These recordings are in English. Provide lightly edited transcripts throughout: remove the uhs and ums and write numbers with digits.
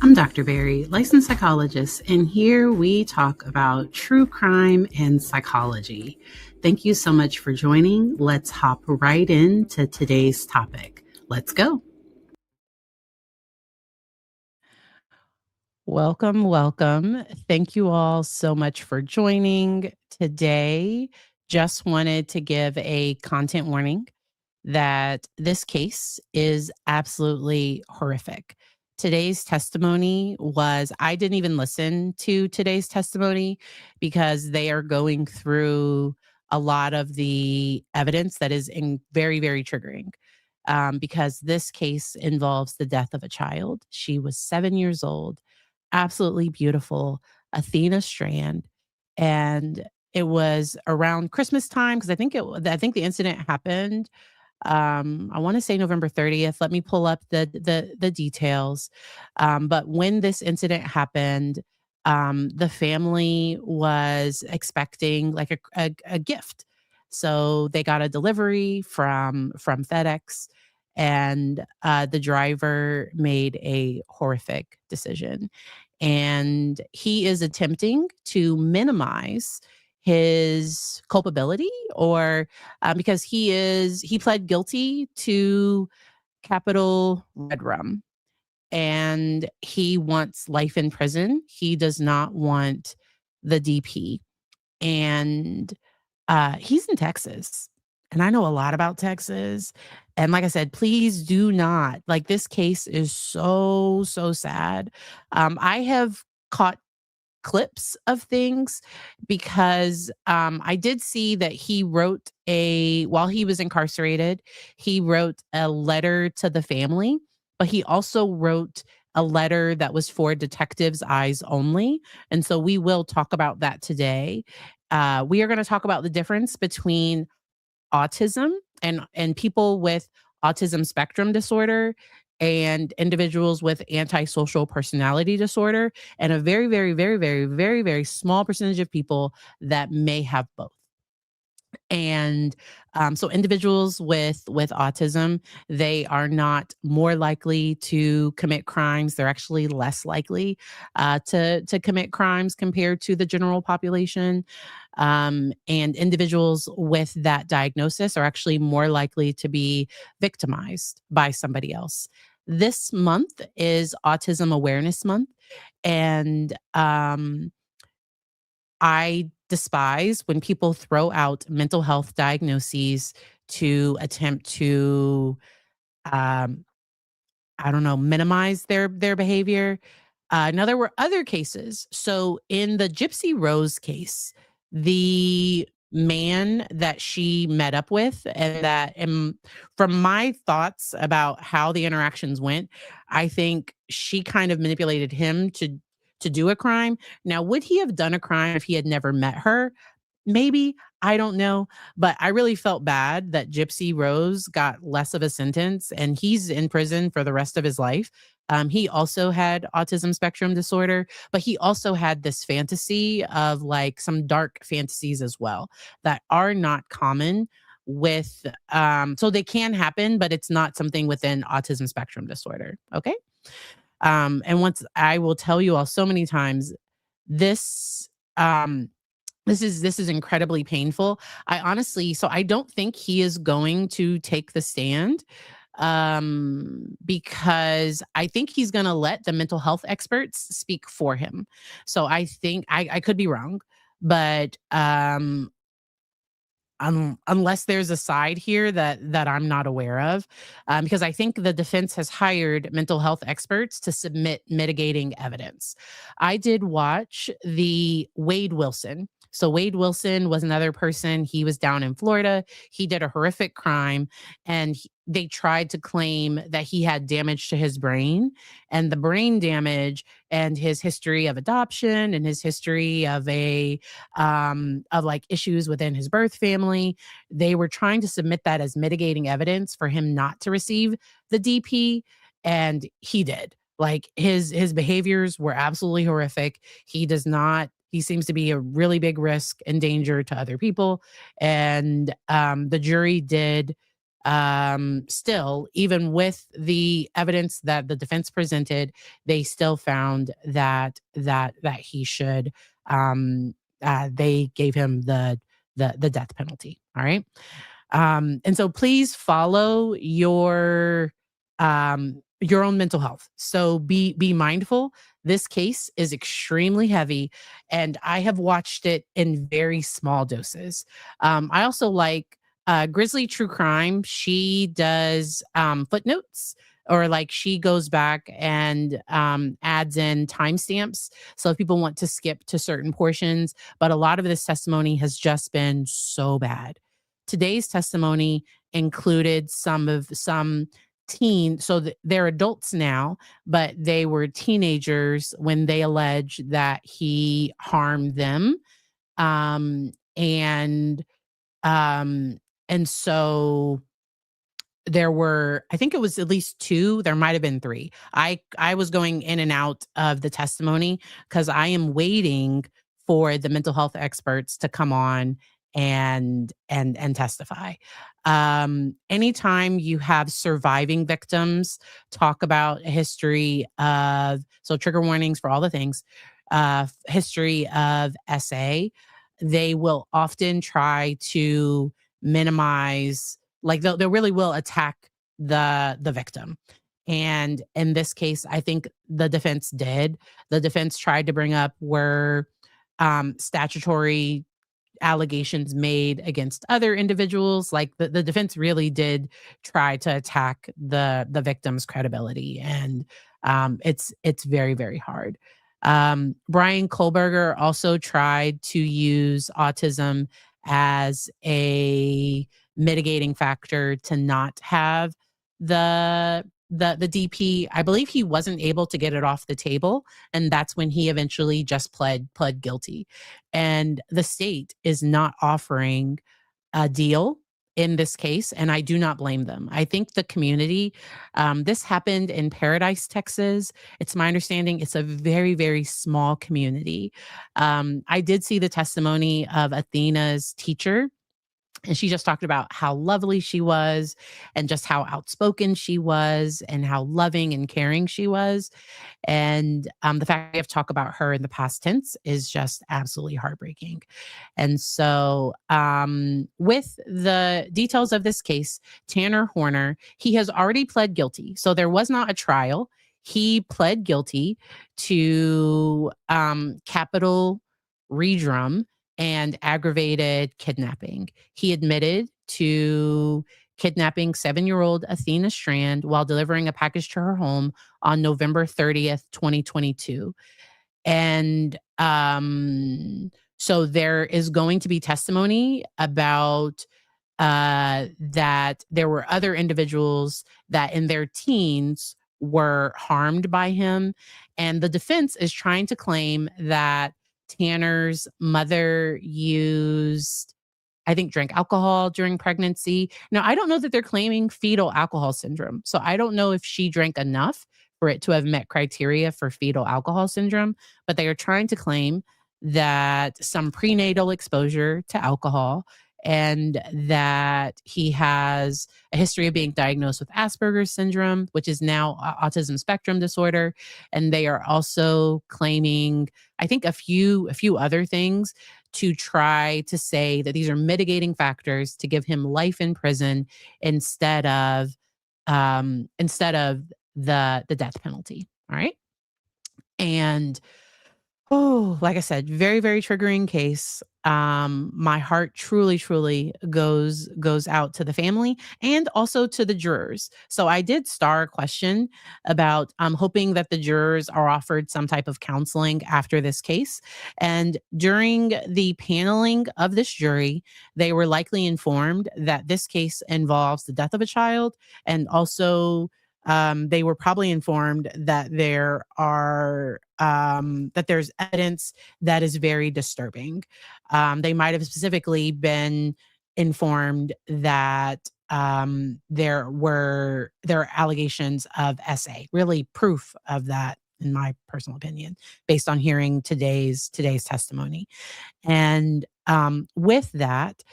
I'm Dr. Barry, licensed psychologist, and here we talk about true crime and psychology. Thank you so much for joining. Let's hop right into today's topic. Let's go. Welcome. Thank you all so much for joining today. Just wanted to give a content warning that this case is absolutely horrific. Today's testimony I didn't even listen to today's testimony because they are going through a lot of the evidence that is very, very triggering. Because this case involves the death of a child. She was 7 years old, absolutely beautiful, Athena Strand. And it was around Christmas time because I think the incident happened. I want to say November 30th. Let me pull up the details. But when this incident happened, the family was expecting like a gift. So they got a delivery from FedEx, and the driver made a horrific decision. And he is attempting to minimize his culpability, or because he pled guilty to capital red rum, and he wants life in prison. He does not want the DP. And he's in Texas. And I know a lot about Texas. And like I said, please do not, like, this case is so, so sad. I have caught clips of things because I did see that while he was incarcerated, he wrote a letter to the family, but he also wrote a letter that was for detectives' eyes only. And so we will talk about that today. We are going to talk about the difference between autism and people with autism spectrum disorder and individuals with antisocial personality disorder, and a very, very, very, very, very, very small percentage of people that may have both. And so individuals with autism, they are not more likely to commit crimes. They're actually less likely to commit crimes compared to the general population. And individuals with that diagnosis are actually more likely to be victimized by somebody else. This month is Autism Awareness Month, and I despise when people throw out mental health diagnoses to attempt to, um, I don't know, minimize their behavior. Now, there were other cases. So in the Gypsy Rose case, the man that she met up with, and from my thoughts about how the interactions went, I think she kind of manipulated him to do a crime. Now, would he have done a crime if he had never met her? Maybe. I don't know. But I really felt bad that Gypsy Rose got less of a sentence and he's in prison for the rest of his life. He also had autism spectrum disorder, but he also had this fantasy of like some dark fantasies as well that are not common with, so they can happen, but it's not something within autism spectrum disorder. Okay. And once I will tell you all so many times, this, um, this is incredibly painful. So I don't think he is going to take the stand, because I think he's going to let the mental health experts speak for him. So I think I could be wrong, but unless there's a side here that I'm not aware of, because I think the defense has hired mental health experts to submit mitigating evidence. I did watch the Wade Wilson. So Wade Wilson was another person. He was down in Florida. He did a horrific crime, and they tried to claim that he had damage to his brain, and the brain damage and his history of adoption and his history of like issues within his birth family. They were trying to submit that as mitigating evidence for him not to receive the DP, and he did. Like his behaviors were absolutely horrific. He seems to be a really big risk and danger to other people. And the jury did still, even with the evidence that the defense presented, they still found that he should. They gave him the death penalty. All right. And so please follow your own mental health. So be mindful. This case is extremely heavy, and I have watched it in very small doses. I also like Grizzly True Crime. She does footnotes, or like she goes back and adds in timestamps. So if people want to skip to certain portions, but a lot of this testimony has just been so bad. Today's testimony included some teen, so they're adults now, but they were teenagers when they allege that he harmed them. And um and so there were, I think it was at least two, there might have been three. I was going in and out of the testimony because I am waiting for the mental health experts to come on and testify. Anytime you have surviving victims talk about a history of, so trigger warnings for all the things, history of SA, they will often try to minimize, like they really will attack the victim. And in this case, I think the defense did. The defense tried to bring up were statutory allegations made against other individuals. Like the defense really did try to attack the victim's credibility, and it's very, very hard. Brian Kohlberger also tried to use autism as a mitigating factor to not have the DP. I believe he wasn't able to get it off the table, and that's when he eventually just pled guilty. And the state is not offering a deal in this case, and I do not blame them. I think the community, this happened in Paradise, Texas. It's my understanding it's a very, very small community. I did see the testimony of Athena's teacher, and she just talked about how lovely she was and just how outspoken she was and how loving and caring she was. And the fact we have talk about her in the past tense is just absolutely heartbreaking. And so, with the details of this case, Tanner Horner, he has already pled guilty. So there was not a trial. He pled guilty to capital redrum and aggravated kidnapping. He admitted to kidnapping 7-year-old Athena Strand while delivering a package to her home on November 30th, 2022. And so there is going to be testimony about that there were other individuals that in their teens were harmed by him. And the defense is trying to claim that Tanner's mother used, I think, drank alcohol during pregnancy. Now, I don't know that they're claiming fetal alcohol syndrome. So I don't know if she drank enough for it to have met criteria for fetal alcohol syndrome, but they are trying to claim that some prenatal exposure to alcohol, and that he has a history of being diagnosed with Asperger's syndrome, which is now autism spectrum disorder. And they are also claiming, I think, a few other things to try to say that these are mitigating factors to give him life in prison instead of the death penalty. All right. And oh, like I said, very, very triggering case. My heart truly, truly goes out to the family and also to the jurors. So I did star a question about hoping that the jurors are offered some type of counseling after this case. And during the paneling of this jury, they were likely informed that this case involves the death of a child, and also they were probably informed that there's evidence that is very disturbing. They might have specifically been informed that there are allegations of SA, really proof of that, in my personal opinion, based on hearing today's testimony. And with that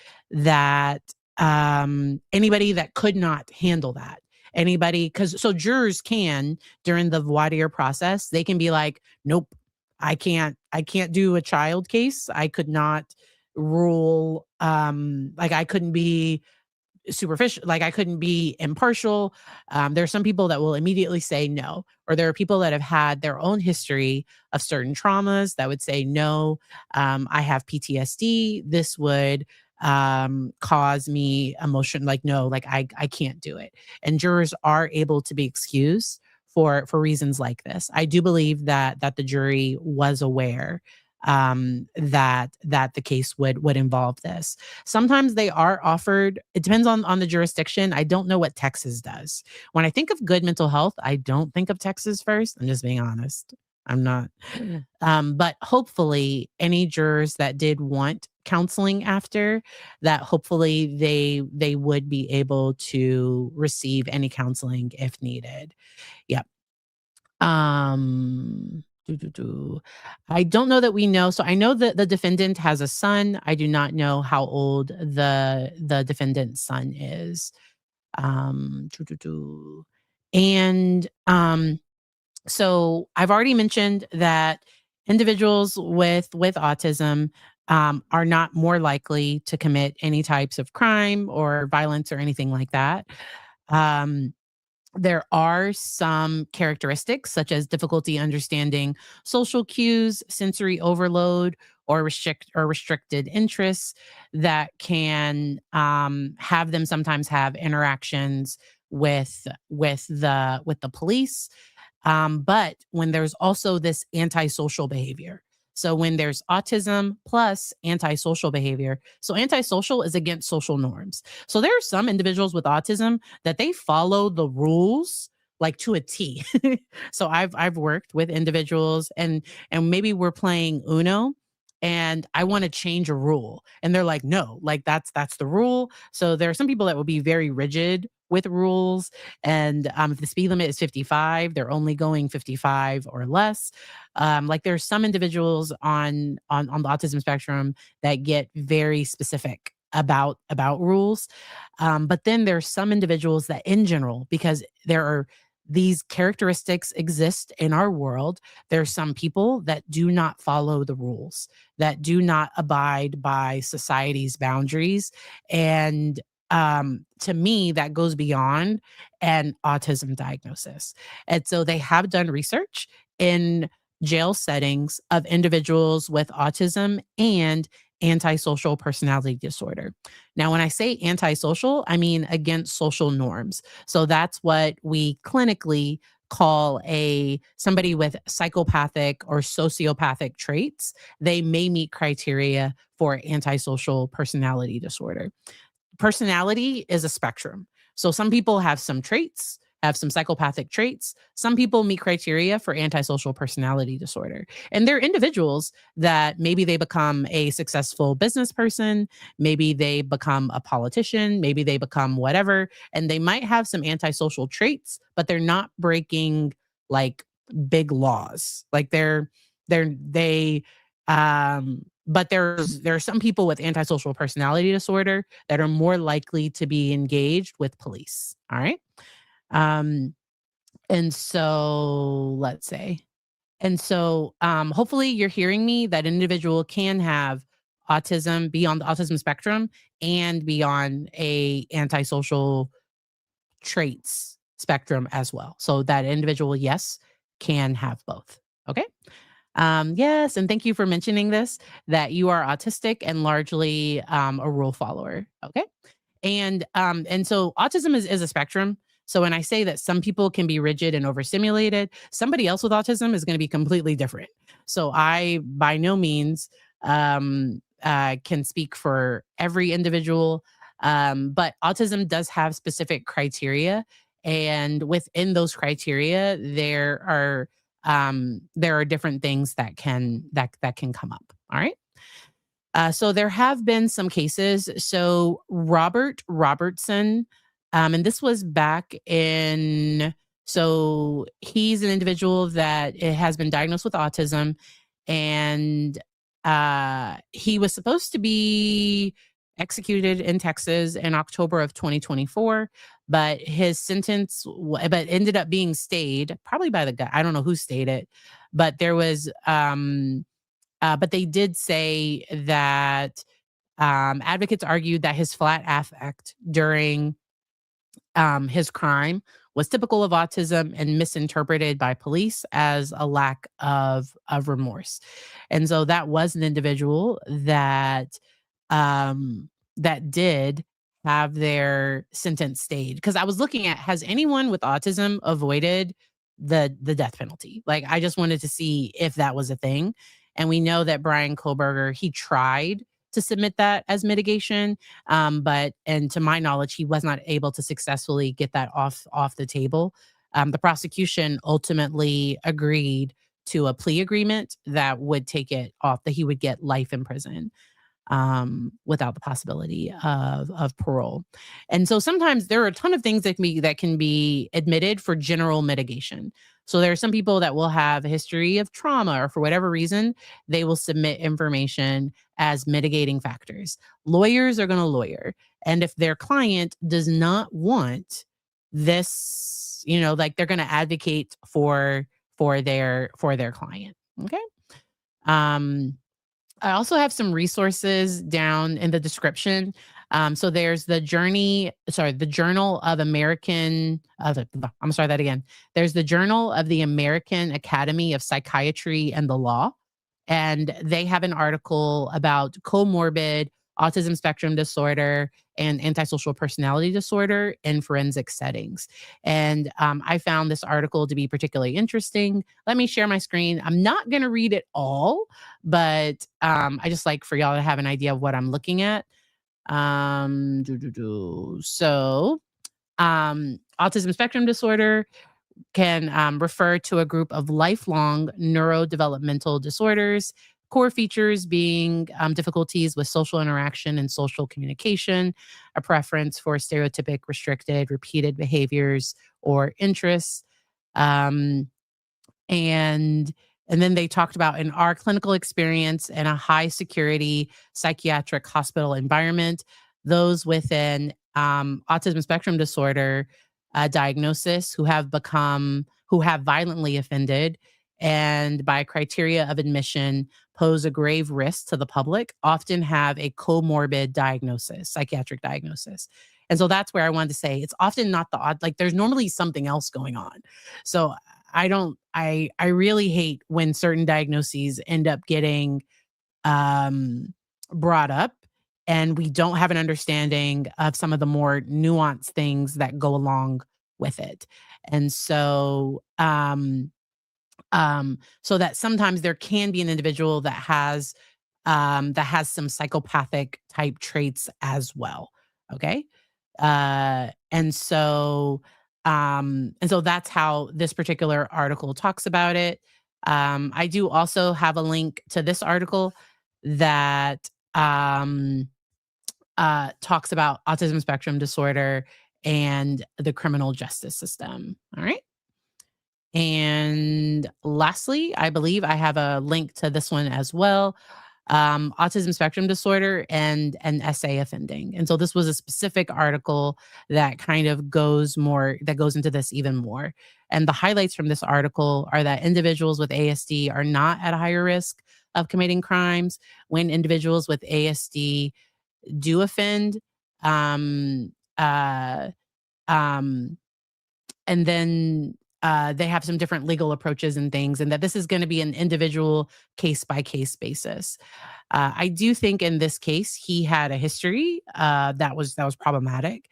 anybody that could not handle that. Anybody, so jurors can, during the voir dire process, they can be like, nope, I can't do a child case. I could not rule, like I couldn't be superficial, like I couldn't be impartial. There are some people that will immediately say no, or there are people that have had their own history of certain traumas that would say no. I have PTSD. This would cause me emotion, like no, like I can't do it. And jurors are able to be excused for reasons like this. I do believe that the jury was aware that the case would involve this. Sometimes they are offered, it depends on the jurisdiction. I don't know what Texas does. When I think of good mental health, I don't think of Texas first. I'm just being honest. I'm not. But hopefully any jurors that did want counseling after that, hopefully they would be able to receive any counseling if needed. Yep. I don't know that we know. So I know that the defendant has a son. I do not know how old the defendant's son is. And so I've already mentioned that individuals with autism are not more likely to commit any types of crime or violence or anything like that. There are some characteristics such as difficulty understanding social cues, sensory overload, or restricted interests that can have them sometimes have interactions with the police. But when there's also this antisocial behavior. So when there's autism plus antisocial behavior, so antisocial is against social norms. So there are some individuals with autism that they follow the rules like to a T. So I've worked with individuals and maybe we're playing Uno and I want to change a rule and they're like, no, like that's the rule. So there are some people that will be very rigid with rules, and if the speed limit is 55, they're only going 55 or less. Like there's some individuals on the autism spectrum that get very specific about rules, but then there's some individuals that in general, because there are these characteristics exist in our world. There's some people that do not follow the rules, that do not abide by society's boundaries. And to me, that goes beyond an autism diagnosis. And so they have done research in jail settings of individuals with autism and antisocial personality disorder. Now, when I say antisocial, I mean against social norms. So that's what we clinically call somebody with psychopathic or sociopathic traits. They may meet criteria for antisocial personality disorder. Personality is a spectrum. So some people have some traits, have some psychopathic traits. Some people meet criteria for antisocial personality disorder. And they're individuals that maybe they become a successful business person, maybe they become a politician, maybe they become whatever, and they might have some antisocial traits, but they're not breaking like big laws. Like but there are some people with antisocial personality disorder that are more likely to be engaged with police. All right. And so let's say, hopefully you're hearing me that an individual can have autism, be on the autism spectrum and be on a antisocial traits spectrum as well. So that individual, yes, can have both. Okay. Yes, and thank you for mentioning this, that you are autistic and largely a rule follower. Okay. And so autism is a spectrum. So when I say that some people can be rigid and overstimulated, somebody else with autism is going to be completely different. So I, by no means, can speak for every individual, but autism does have specific criteria, and within those criteria, there are different things that can come up. All right. So there have been some cases. So Robert Robertson, and this was back in, so he's an individual that has been diagnosed with autism, and he was supposed to be executed in Texas in October of 2024, but his sentence but ended up being stayed, probably by the guy. I don't know who stayed it, but there was but they did say that advocates argued that his flat affect during his crime was typical of autism and misinterpreted by police as a lack of remorse. And so that was an individual that that did have their sentence stayed. Because I was looking at, has anyone with autism avoided the death penalty? Like, I just wanted to see if that was a thing. And we know that Brian Kohlberger, he tried to submit that as mitigation, but and to my knowledge, he was not able to successfully get that off the table. The prosecution ultimately agreed to a plea agreement that would take it off, that he would get life in prison without the possibility of parole. And so sometimes there are a ton of things that can be admitted for general mitigation. So there are some people that will have a history of trauma, or for whatever reason, they will submit information as mitigating factors. Lawyers are going to lawyer. And if their client does not want this, like, they're going to advocate for their client. Okay. I also have some resources down in the description. So there's the Journal of American, I'm sorry, that again. There's the Journal of the American Academy of Psychiatry and the Law. And they have an article about comorbid autism spectrum disorder and antisocial personality disorder in forensic settings. And I found this article to be particularly interesting. Let me share my screen. I'm not going to read it all, but I just like for y'all to have an idea of what I'm looking at. So, autism spectrum disorder can refer to a group of lifelong neurodevelopmental disorders, core features being difficulties with social interaction and social communication, a preference for stereotypic, restricted, repeated behaviors or interests. And then they talked about, in our clinical experience in a high security psychiatric hospital environment, those within autism spectrum disorder diagnosis who have violently offended and by criteria of admission pose a grave risk to the public often have a comorbid diagnosis, psychiatric diagnosis. And so that's where I wanted to say it's often not the odd, like there's normally something else going on. So I really hate when certain diagnoses end up getting brought up and we don't have an understanding of some of the more nuanced things that go along with it. And so so that sometimes there can be an individual that has some psychopathic type traits as well. Okay. And so that's how this particular article talks about it. I do also have a link to this article that talks about autism spectrum disorder and the criminal justice system. All right. And lastly, I believe I have a link to this one as well. Autism spectrum disorder and essay offending. And so this was a specific article that kind of goes into this even more. And the highlights from this article are that individuals with ASD are not at a higher risk of committing crimes when individuals with ASD do offend. And then they have some different legal approaches and things, and that this is going to be an individual case-by-case basis. I do think in this case, he had a history that was problematic.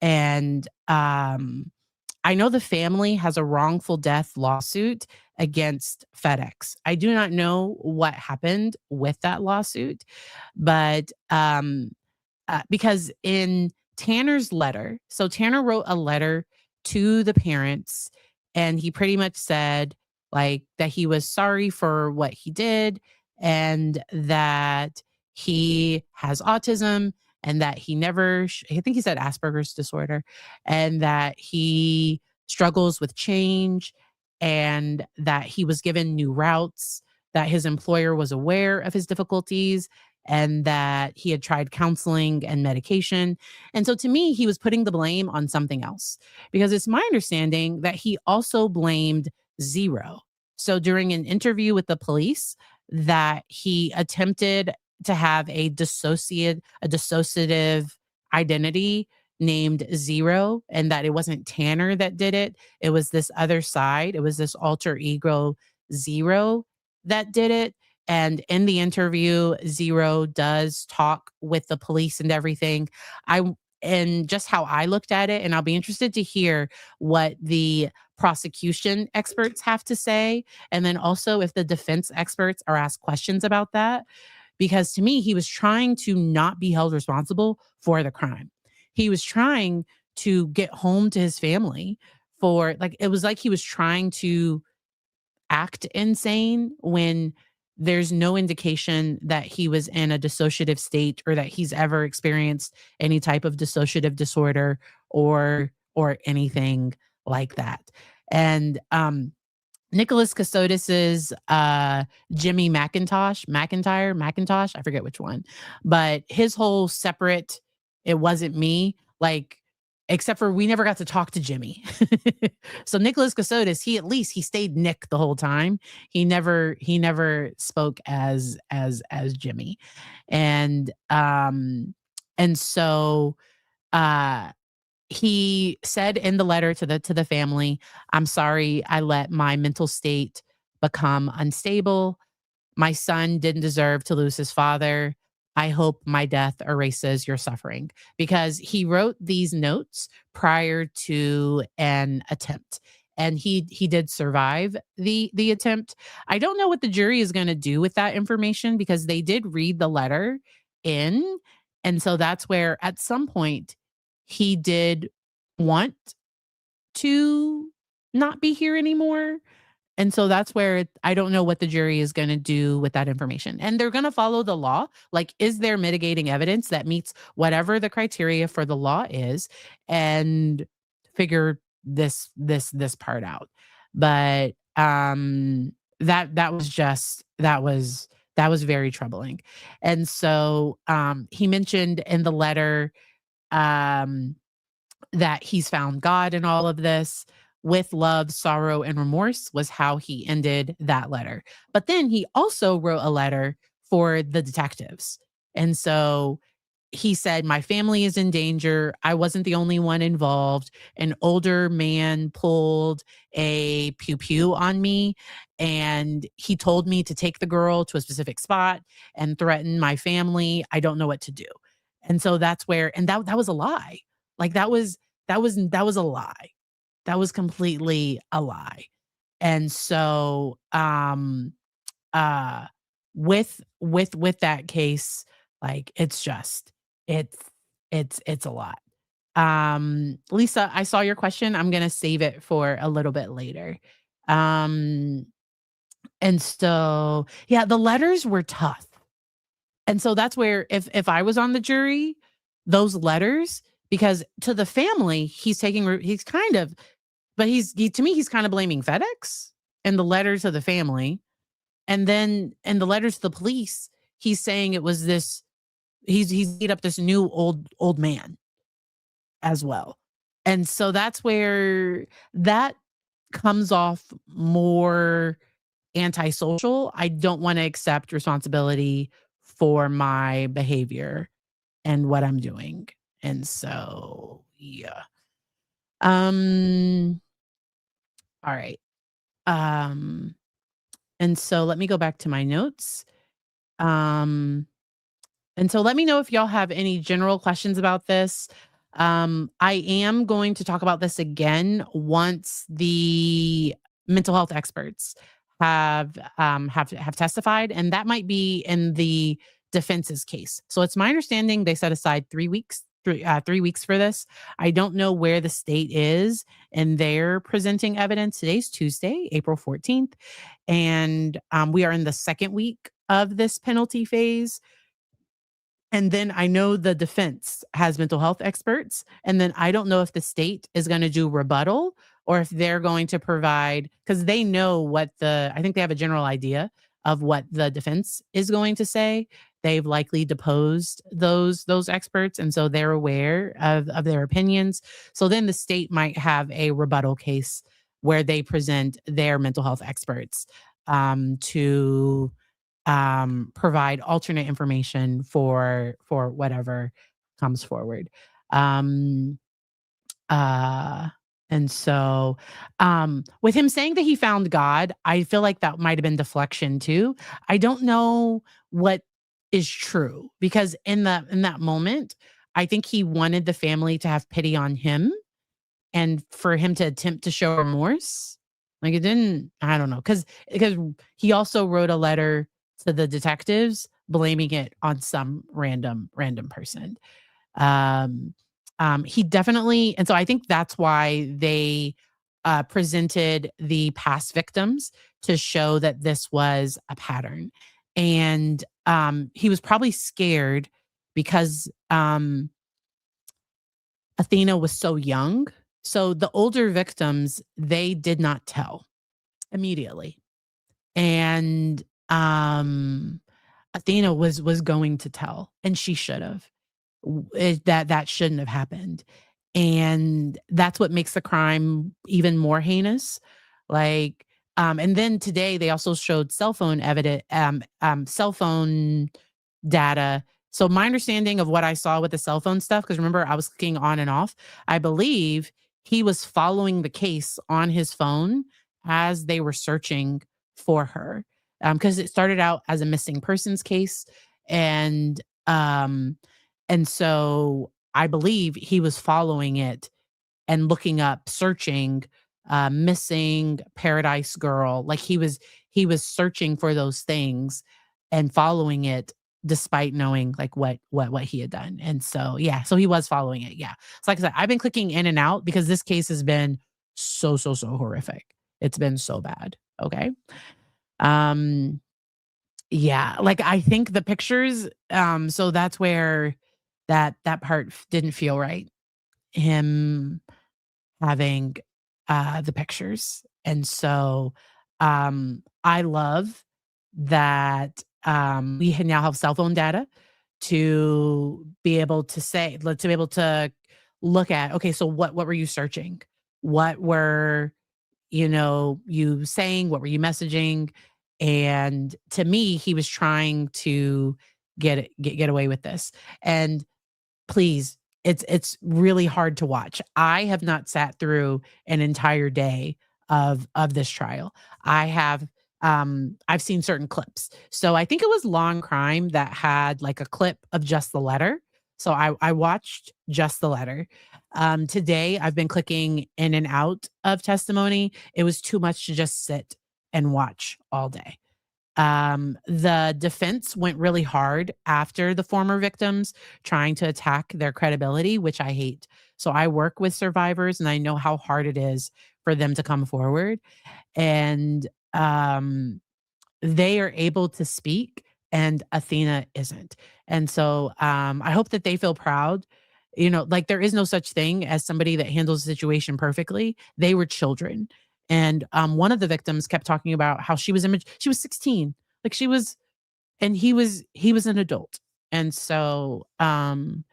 And I know the family has a wrongful death lawsuit against FedEx. I do not know what happened with that lawsuit, but because in Tanner's letter, so Tanner wrote a letter to the parents, and he pretty much said like that he was sorry for what he did and that he has autism and that he never, I think he said Asperger's disorder, and that he struggles with change and that he was given new routes, that his employer was aware of his difficulties, and that he had tried counseling and medication. And so to me, he was putting the blame on something else, because it's my understanding that he also blamed Zero. So during an interview with the police, that he attempted to have a dissociative identity named Zero, and that it wasn't Tanner that did it. It was this other side. It was this alter ego Zero that did it. And in the interview, Zero does talk with the police and everything. I and just how I looked at it, and I'll be interested to hear what the prosecution experts have to say, and then also if the defense experts are asked questions about that, because to me, he was trying to not be held responsible for the crime. He was trying to get home to his family for, like, it was like he was trying to act insane when there's no indication that he was in a dissociative state or that he's ever experienced any type of dissociative disorder or anything like that. And Nicholas Casodis's Jimmy McIntyre, I forget which one, but his whole separate, it wasn't me, like, except for we never got to talk to Jimmy. So Nicholas Casodis, he stayed Nick the whole time. He never spoke as Jimmy. And so uh he said in the letter to the family, "I'm sorry I let my mental state become unstable. My son didn't deserve to lose his father. I hope my death erases your suffering." Because he wrote these notes prior to an attempt. And he did survive the attempt. I don't know what the jury is going to do with that information, because they did read the letter in. And so that's where at some point he did want to not be here anymore. And so that's where I don't know what the jury is going to do with that information. And they're going to follow the law. Like, is there mitigating evidence that meets whatever the criteria for the law is, and figure this part out. But that was very troubling. And so he mentioned in the letter um that he's found God in all of this. With love, sorrow, and remorse was how he ended that letter. But then he also wrote a letter for the detectives. And so he said, "My family is in danger. I wasn't the only one involved. An older man pulled a pew pew on me, and he told me to take the girl to a specific spot and threaten my family. I don't know what to do." And so that's where, and that was a lie. Like, that was a lie. That was completely a lie. And so uh with that case, like, it's it's a lot. Lisa, I saw your question. I'm going to save it for a little bit later. Um and so yeah, the letters were tough. And so that's where, if I was on the jury, those letters, because to the family, he's kind of, but to me, he's kind of blaming FedEx and the letters to the family. And then in the letters to the police, he's saying it was this, he's beat up this new old man as well. And so that's where that comes off more antisocial. I don't want to accept responsibility for my behavior and what I'm doing. And so, yeah. Um, all right. Um, and so let me go back to my notes. Um, and so let me know if y'all have any general questions about this. I am going to talk about this again once the mental health experts have testified, and that might be in the defense's case. So it's my understanding they set aside 3 weeks. 3 weeks for this. I don't know where the state is and they're presenting evidence. Today's Tuesday, April 14th. And we are in the second week of this penalty phase. And then I know the defense has mental health experts. And then I don't know if the state is going to do rebuttal or if they're going to provide, because they know I think they have a general idea of what the defense is going to say. they've likely deposed those experts, and so they're aware of their opinions. So then the state might have a rebuttal case where they present their mental health experts to provide alternate information for whatever comes forward. Um, uh, and so, with him saying that he found God, I feel like that might have been deflection too. I don't know what is true because in that moment, I think he wanted the family to have pity on him and for him to attempt to show remorse. Like it didn't, I don't know, because he also wrote a letter to the detectives blaming it on some random person. Um, he definitely, and so I think that's why they presented the past victims to show that this was a pattern. And he was probably scared because Athena was so young. So the older victims, they did not tell immediately. And Athena was going to tell, and she should have. That shouldn't have happened. And that's what makes the crime even more heinous. Like, and then today they also showed cell phone evidence, cell phone data. So my understanding of what I saw with the cell phone stuff, because remember I was clicking on and off, I believe he was following the case on his phone as they were searching for her. Because it started out as a missing persons case. And um, and so I believe he was following it and looking up, searching, missing Paradise Girl. Like he was searching for those things and following it despite knowing like what he had done. And so yeah, so he was following it. Yeah. So like I said, I've been clicking in and out because this case has been so horrific. It's been so bad. Okay. Um yeah, like I think the pictures, so that's where that part didn't feel right. Him having, the pictures. And so, I love that, we now have cell phone data to be able to say to be able to look at, okay, so what were you searching? What were, you saying? What were you messaging? And to me, he was trying to get away with this. And please, it's really hard to watch. I have not sat through an entire day of this trial. I have I've seen certain clips. So I think it was Long Crime that had like a clip of just the letter. So I watched just the letter. Today I've been clicking in and out of testimony. It was too much to just sit and watch all day. The defense went really hard after the former victims, trying to attack their credibility, which I hate. So I work with survivors and I know how hard it is for them to come forward. And they are able to speak and Athena isn't. And so I hope that they feel proud. Like there is no such thing as somebody that handles the situation perfectly. They were children. And one of the victims kept talking about how she was 16. Like she was, and he was an adult. And so um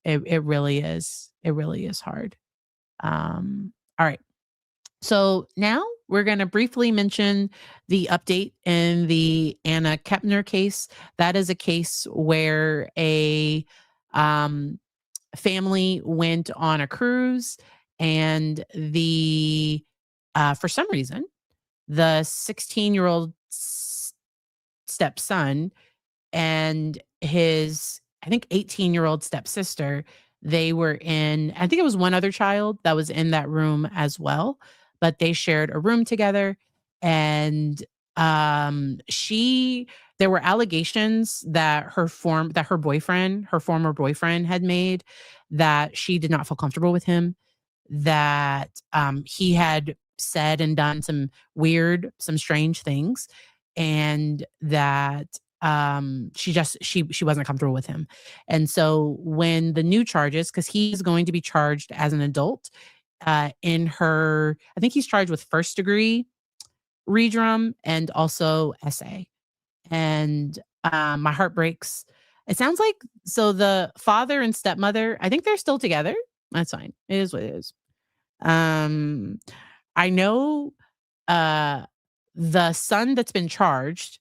it really is hard. All right. So now we're going to briefly mention the update in the Anna Kepner case. That is a case where a family went on a cruise, and the for some reason the 16-year-old stepson and his, I think, 18-year-old stepsister, they were in, I think it was one other child that was in that room as well, but they shared a room together. And she there were allegations that her former boyfriend had made, that she did not feel comfortable with him, that he had said and done some strange things, and that she wasn't comfortable with him. And so when the new charges, because he's going to be charged as an adult, I think he's charged with first degree redrum and also SA. And My heart breaks. It sounds like so the father and stepmother, I think they're still together. That's fine. It is what it is. Um, I know uh the son that's been charged,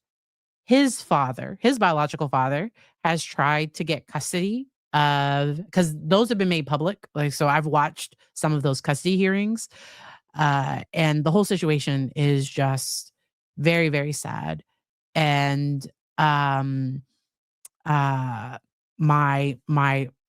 his father, his biological father, has tried to get custody of because those have been made public. Like, so I've watched some of those custody hearings, and the whole situation is just very, very sad. And um, uh, my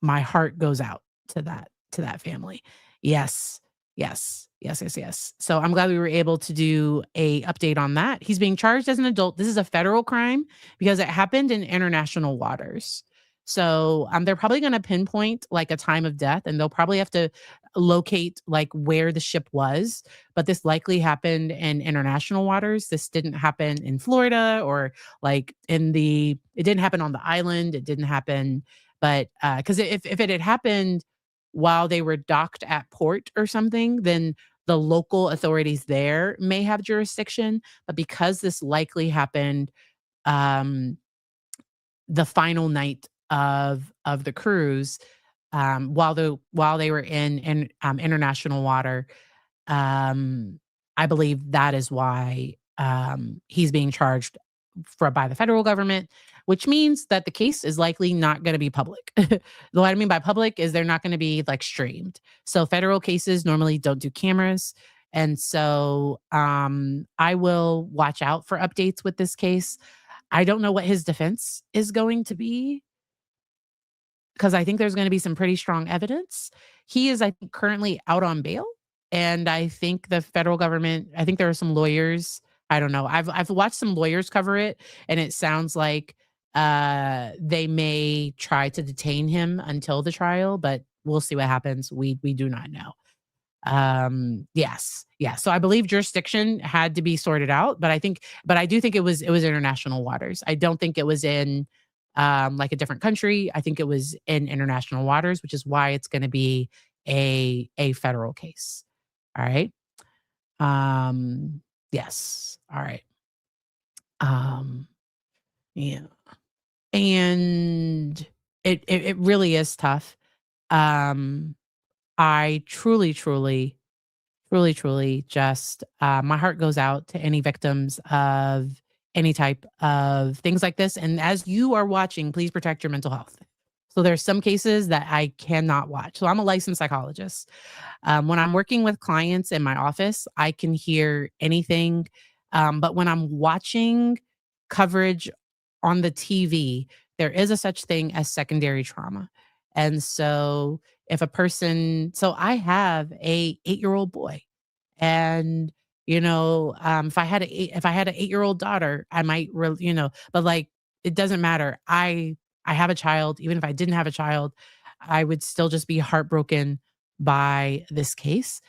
heart goes out to that family. Yes. Yes. Yes, yes, yes. So I'm glad we were able to do a update on that. He's being charged as an adult. This is a federal crime because it happened in international waters. So they're probably going to pinpoint like a time of death, and they'll probably have to locate like where the ship was. But this likely happened in international waters. This didn't happen in Florida or like it didn't happen on the island. It didn't happen, but because if it had happened while they were docked at port or something, then the local authorities there may have jurisdiction. But because this likely happened um, the final night of the cruise, while they were in international water, um, I believe that is why he's being charged by the federal government, which means that the case is likely not going to be public. What I mean by public is they're not going to be like streamed. So federal cases normally don't do cameras. And so I will watch out for updates with this case. I don't know what his defense is going to be because I think there's going to be some pretty strong evidence. He is, I think, currently out on bail, and I think the federal government. I think there are some lawyers. I don't know. I've watched some lawyers cover it, and it sounds like they may try to detain him until the trial, but we'll see what happens. We do not know. Yes, yeah. So I believe jurisdiction had to be sorted out, but I do think it was international waters. I don't think it was in like a different country. I think it was in international waters, which is why it's going to be a federal case. All right. Um, yes. All right. Um, yeah. And it really is tough. Um, I truly just my heart goes out to any victims of any type of things like this. And as you are watching, please protect your mental health. So there's some cases that I cannot watch. So I'm a licensed psychologist. When I'm working with clients in my office, I can hear anything. But when I'm watching coverage on the TV, there is a such thing as secondary trauma. And so if a person, so I have a 8-year-old boy, and if I had an 8-year-old daughter, I might but like it doesn't matter. I have a child. Even if I didn't have a child, I would still just be heartbroken by this case.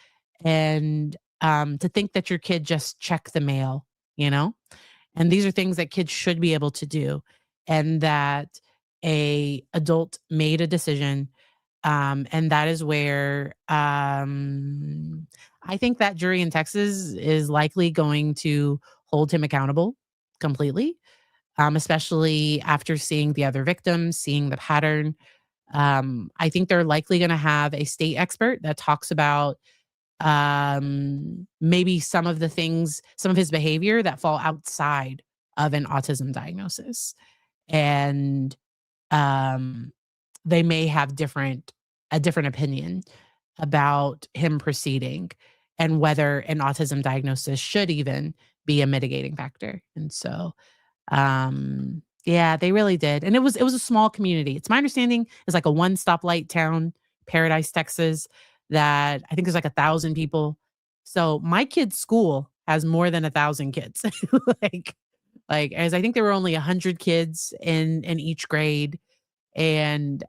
And to think that your kid just checked the mail, you know, and these are things that kids should be able to do, and that a adult made a decision, and that is where I think that jury in Texas is likely going to hold him accountable completely, especially after seeing the other victims, seeing the pattern. I think they're likely going to have a state expert that talks about maybe some of the things, some of his behavior that fall outside of an autism diagnosis. And um, they may have a different opinion about him proceeding and whether an autism diagnosis should even be a mitigating factor. And so yeah, they really did. And it was a small community. It's my understanding it's like a one stoplight town, Paradise, Texas, that I think there's like 1,000 people. So my kid's school has more than 1,000 kids. like as I think there were only 100 kids in each grade. And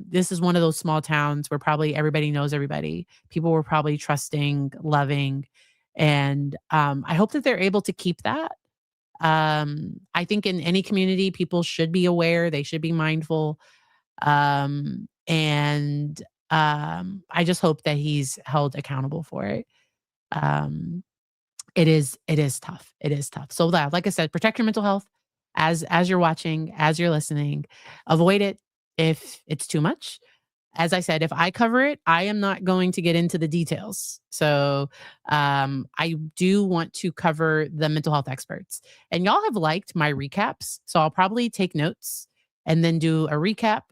this is one of those small towns where probably everybody knows everybody. People were probably trusting, loving, and I hope that they're able to keep that. I think in any community, people should be aware. They should be mindful. And I just hope that he's held accountable for it. Um, it is tough. It is tough. So that, like I said, protect your mental health. as you're watching, as you're listening, avoid it if it's too much. As I said, if I cover it, I am not going to get into the details. So I do want to cover the mental health experts. And y'all have liked my recaps. So I'll probably take notes and then do a recap,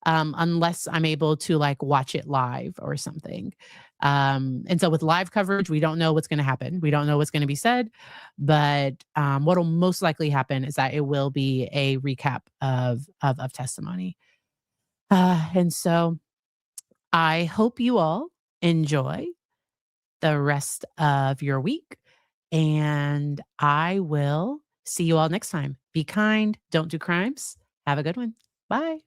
unless I'm able to like watch it live or something. And so with live coverage, we don't know what's going to happen. We don't know what's going to be said. But what will most likely happen is that it will be a recap of testimony. And so I hope you all enjoy the rest of your week, and I will see you all next time. Be kind, don't do crimes. Have a good one. Bye.